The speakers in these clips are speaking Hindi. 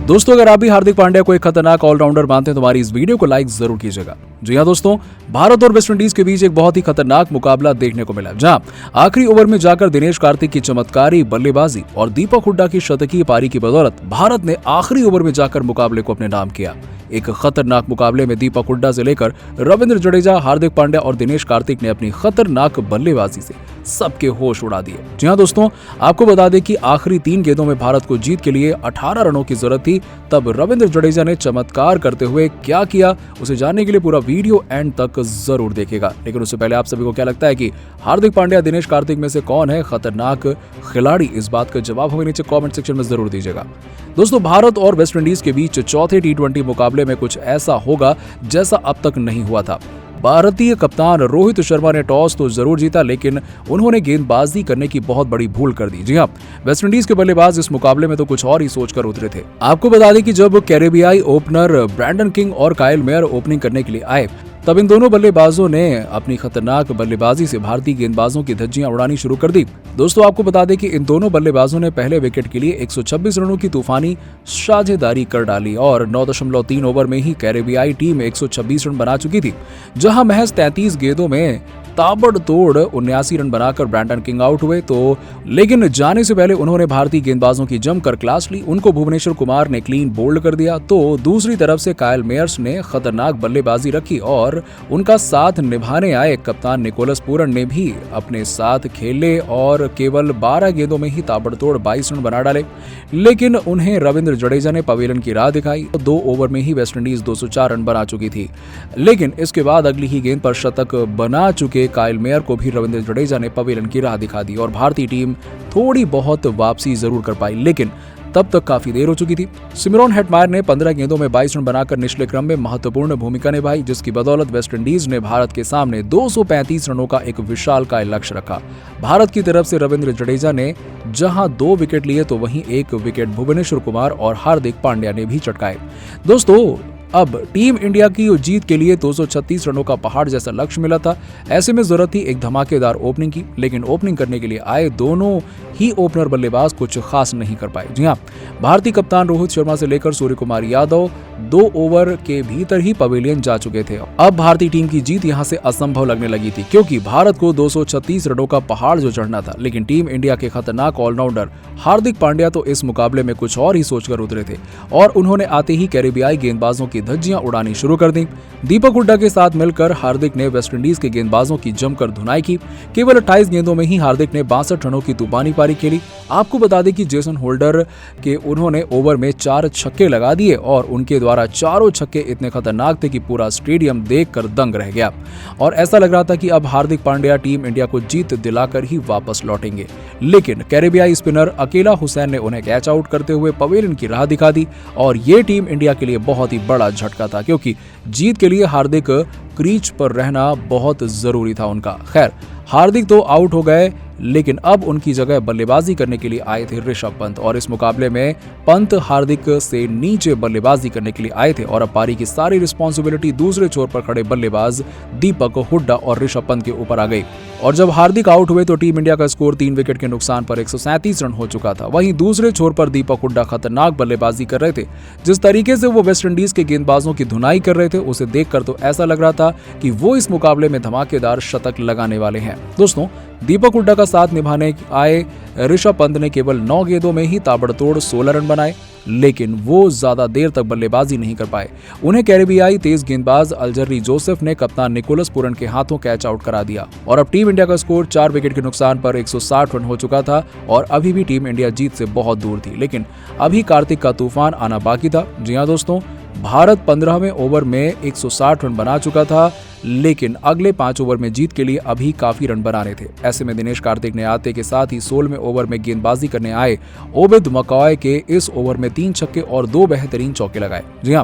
दोस्तों, अगर आप भी हार्दिक पांड्या को एक खतरनाक ऑलराउंडर मानते हैं तो हमारी इस वीडियो को लाइक जरूर कीजिएगा। जी हां दोस्तों, भारत और वेस्टइंडीज के बीच एक बहुत ही खतरनाक मुकाबला देखने को मिला, जहां आखिरी ओवर में जाकर दिनेश कार्तिक की चमत्कारी बल्लेबाजी और दीपक हुड्डा की शतकीय पारी की बदौलत भारत ने आखिरी ओवर में जाकर मुकाबले को अपने नाम किया। एक खतरनाक मुकाबले में दीपक हुड्डा से लेकर रविंद्र जडेजा, हार्दिक पांड्या और दिनेश कार्तिक ने अपनी खतरनाक बल्लेबाजी से सबके होश उड़ा दिए। जी हां दोस्तों, आपको बता दें कि आखिरी 3 गेंदों में भारत को जीत के लिए 18 रनों की जरूरत थी। तब रविंद्र जडेजा ने चमत्कार करते हुए क्या किया, उसे जानने के लिए पूरा वीडियो एंड तक जरूर देखेगा। लेकिन उससे पहले आप सभी को क्या लगता है कि हार्दिक पांड्या, दिनेश कार्तिक में से कौन है खतरनाक खिलाड़ी? इस बात का जवाब हमें नीचे कमेंट सेक्शन में जरूर दीजिएगा। दोस्तों, भारत और वेस्टइंडीज के बीच चौथे T20 मुकाबले में कुछ ऐसा होगा जैसा अब तक नहीं हुआ था। भारतीय कप्तान रोहित शर्मा ने टॉस तो जरूर जीता, लेकिन उन्होंने गेंदबाजी करने की बहुत बड़ी भूल कर दी। जी हां, वेस्टइंडीज के बल्लेबाज इस मुकाबले में तो कुछ और ही सोचकर उतरे थे। आपको बता दें कि जब कैरेबियाई ओपनर ब्रैंडन किंग और काइल मेयर ओपनिंग करने के लिए आए, तब इन दोनों बल्लेबाजों ने अपनी खतरनाक बल्लेबाजी से भारतीय गेंदबाजों की धज्जियां उड़ानी शुरू कर दी। दोस्तों, आपको बता दें कि इन दोनों बल्लेबाजों ने पहले विकेट के लिए 126 रनों की तूफानी साझेदारी कर डाली और 9.3 ओवर में ही कैरेबियाई टीम 126 रन बना चुकी थी, जहां महज 33 गेंदों में ताबड़तोड़ 79 रन बनाकर ब्रैंडन किंग आउट हुए। तो लेकिन जाने से पहले उन्होंने भारतीय गेंदबाजों की जमकर क्लास ली। उनको भुवनेश्वर कुमार ने क्लीन बोल्ड कर दिया। तो दूसरी तरफ से काइल मेयर्स ने खतरनाक बल्लेबाजी रखी और उनका साथ निभाने आए कप्तान निकोलस पूरन ने भी अपने साथ खेले और केवल 12 गेंदों में ही ताबड़तोड़ 22 रन बना डाले। लेकिन उन्हें रविंद्र जडेजा ने पवेलियन की राह दिखाई। 2 ओवर में ही वेस्टइंडीज 204 रन बना चुकी थी। लेकिन इसके बाद अगली ही गेंद पर शतक बना चुके काइल मेयर को भी रविंद्र जडेजा ने पवेलियन की राह दिखा दी और भारतीय टीम थोड़ी बहुत वापसी जरूर कर पाई, लेकिन तब तक काफी देर हो चुकी थी। सिमरन हेटमायर ने 15 गेंदों में 22 रन बनाकर निचले क्रम में महत्वपूर्ण भूमिका निभाई, जिसकी बदौलत वेस्टइंडीज ने भारत के सामने 235 रनों का एक विशालकाय लक्ष्य रखा। भारत की तरफ से रविंद्र जडेजा ने जहां 2 विकेट लिए तो वहीं 1 विकेट भुवनेश्वर कुमार और हार्दिक पांड्या ने भी चटकाए। दोस्तों, अब टीम इंडिया की जीत के लिए 236 रनों का पहाड़ जैसा लक्ष्य मिला था। ऐसे में जरूरत थी एक धमाकेदार ओपनिंग की, लेकिन ओपनिंग करने के लिए आए दोनों ही ओपनर बल्लेबाज कुछ खास नहीं कर पाए। जी हां, भारतीय कप्तान रोहित शर्मा से लेकर सूर्य कुमार यादव 2 ओवर के भीतर ही पवेलियन जा चुके थे। अब भारतीय टीम की जीत यहां से असंभव लगने लगी थी, क्योंकि भारत को 236 रनों का पहाड़ जो चढ़ना था। लेकिन टीम इंडिया के खतरनाक ऑलराउंडर हार्दिक पांड्या तो इस मुकाबले में कुछ और ही सोचकर उतरे थे और उन्होंने आते ही कैरेबियाई गेंदबाजों की धज्जियां उड़ानी शुरू कर दी। दीपक हुड्डा के साथ मिलकर हार्दिक ने वेस्टइंडीज के गेंदबाजों की जमकर धुनाई की। केवल 28 गेंदों में ही हार्दिक ने 62 रनों की तूफानी पारी खेली। आपको बता दें कि जेसन होल्डर के उन्होंने ओवर में 4 छक्के लगा दिए और उनके द्वारा चारों छक्के इतने खतरनाक थे कि पूरा स्टेडियम देखकर दंग रह गया और ऐसा लग रहा था कि अब हार्दिक पांड्या टीम इंडिया को जीत दिलाकर ही वापस लौटेंगे। लेकिन कैरेबियाई स्पिनर अकेला हुसैन ने उन्हें कैच आउट करते हुए पवेलियन की राह दिखा दी और ये टीम इंडिया के लिए बहुत ही बड़ा झटका था, क्योंकि जीत के लिए हार्दिक क्रीज पर रहना बहुत जरूरी था उनका। खैर, हार्दिक तो आउट हो गए, लेकिन अब उनकी जगह बल्लेबाजी करने के लिए आए थे ऋषभ पंत और इस मुकाबले में पंत हार्दिक से नीचे बल्लेबाजी करने के लिए आए थे और अब पारी की सारी रिस्पांसिबिलिटी दूसरे छोर पर खड़े बल्लेबाज दीपक हुड्डा और ऋषभ पंत के ऊपर आ गई। और जब हार्दिक आउट हुए तो टीम इंडिया का स्कोर 3 विकेट के नुकसान पर 137 रन हो चुका था। वहीं दूसरे छोर पर दीपक हुड्डा खतरनाक बल्लेबाजी कर रहे थे। जिस तरीके से वो वेस्टइंडीज के गेंदबाजों की धुनाई कर रहे थे, उसे देखकर तो ऐसा लग रहा था कि वो इस मुकाबले में धमाकेदार शतक लगाने वाले हैं। दोस्तों, दीपक हुड्डा का साथ निभाने आए ऋषभ पंत ने केवल 9 गेंदों में ही ताबड़तोड़ 16 रन बनाए, लेकिन वो ज्यादा देर तक बल्लेबाजी नहीं कर पाए। उन्हें कैरेबियाई तेज गेंदबाज अल्जर्री जोसेफ ने कप्तान निकोलस पूरन के हाथों कैच आउट करा दिया और अब टीम इंडिया का स्कोर 4 विकेट के नुकसान पर 160 रन हो चुका था और अभी भी टीम इंडिया जीत से बहुत दूर थी। लेकिन अभी कार्तिक का तूफान आना बाकी था। जी हां दोस्तों, भारत 15वें ओवर में 160 रन बना चुका था, लेकिन अगले 5 ओवर में जीत के लिए अभी काफी रन बनाने थे। ऐसे में दिनेश कार्तिक ने आते के साथ ही 16वें ओवर में गेंदबाजी करने आए ओबिद मकॉय के इस ओवर में 3 छक्के और 2 बेहतरीन चौके लगाए। जी हां,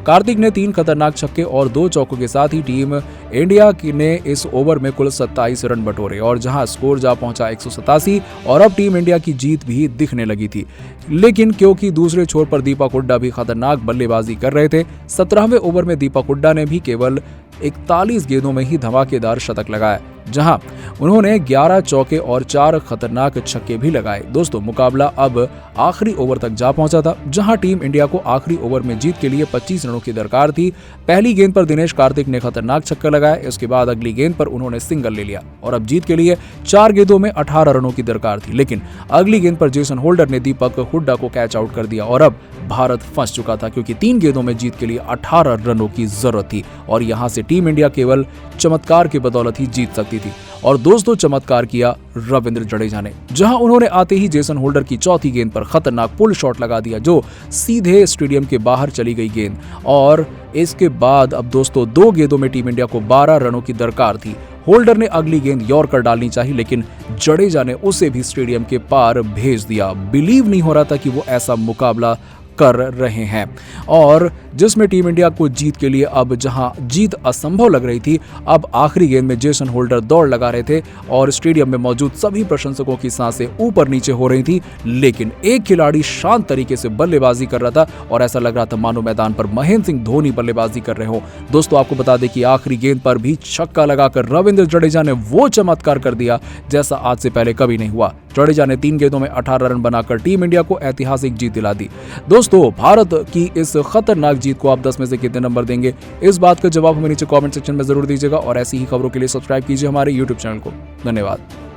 कार्तिक ने 3 खतरनाक छक्के और 2 चौकों के साथ ही टीम इंडिया ने इस ओवर में कुल 27 रन बटोरे और जहां स्कोर जा पहुंचा 187 और अब टीम इंडिया की जीत भी दिखने लगी थी। लेकिन क्योंकि दूसरे छोर पर दीपक हुड्डा भी खतरनाक बल्लेबाजी कर रहे थे, 17वें ओवर में दीपक हुड्डा ने भी केवल 41 गेंदों में ही धमाकेदार शतक लगाया जहां उन्होंने 11 चौके और 4 खतरनाक छक्के भी लगाए। दोस्तों, मुकाबला अब आखिरी ओवर तक जा पहुंचा था, जहां टीम इंडिया को आखिरी ओवर में जीत के लिए 25 रनों की दरकार थी। पहली गेंद पर दिनेश कार्तिक ने खतरनाक छक्का लगाया, इसके बाद अगली गेंद पर उन्होंने सिंगल ले लिया और अब जीत के लिए 4 गेंदों में 18 रनों की दरकार थी। लेकिन अगली गेंद पर जेसन होल्डर ने दीपक हुड्डा को कैच आउट कर दिया और अब भारत फंस चुका था, क्योंकि 3 गेंदों में जीत के लिए 18 रनों की जरूरत थी और यहां से टीम इंडिया केवल चमत्कार की बदौलत ही जीत सकती थी। और दोस्तों, चमत्कार किया रविंद्र जडेजा ने, जहां उन्होंने आते ही जेसन होल्डर की चौथी गेंद पर खतरनाक पुल शॉट लगा दिया, जो सीधे स्टेडियम के बाहर चली गई गेंद। और इसके बाद अब दोस्तों 2 गेंदों में टीम इंडिया को 12 रनों की दरकार थी। होल्डर ने अगली गेंद यॉर्कर डालनी चाहिए, लेकिन जडेजा ने उसे भी स्टेडियम के पार भेज दिया। बिलीव नहीं हो रहा था कि वो ऐसा मुकाबला कर रहे हैं और जिसमें टीम इंडिया को जीत के लिए अब जहां जीत असंभव लग रही थी, अब आखिरी गेंद में जेसन होल्डर दौड़ लगा रहे थे और स्टेडियम में मौजूद सभी प्रशंसकों की सांसें ऊपर नीचे हो रही थी। लेकिन एक खिलाड़ी शांत तरीके से बल्लेबाजी कर रहा था और ऐसा लग रहा था मानो मैदान पर महेंद्र सिंह धोनी बल्लेबाजी कर रहे हो। दोस्तों, आपको बता दें कि आखिरी गेंद पर भी छक्का लगाकर रविंद्र जडेजा ने वो चमत्कार कर दिया जैसा आज से पहले कभी नहीं हुआ। जडेजा ने 3 गेंदों में 18 रन बनाकर टीम इंडिया को ऐतिहासिक जीत दिला दी। दोस्तों, भारत की इस खतरनाक जीत को आप 10 में से कितने नंबर देंगे? इस बात का जवाब हमें नीचे कमेंट सेक्शन में जरूर दीजिएगा और ऐसी ही खबरों के लिए सब्सक्राइब कीजिए हमारे YouTube चैनल को। धन्यवाद।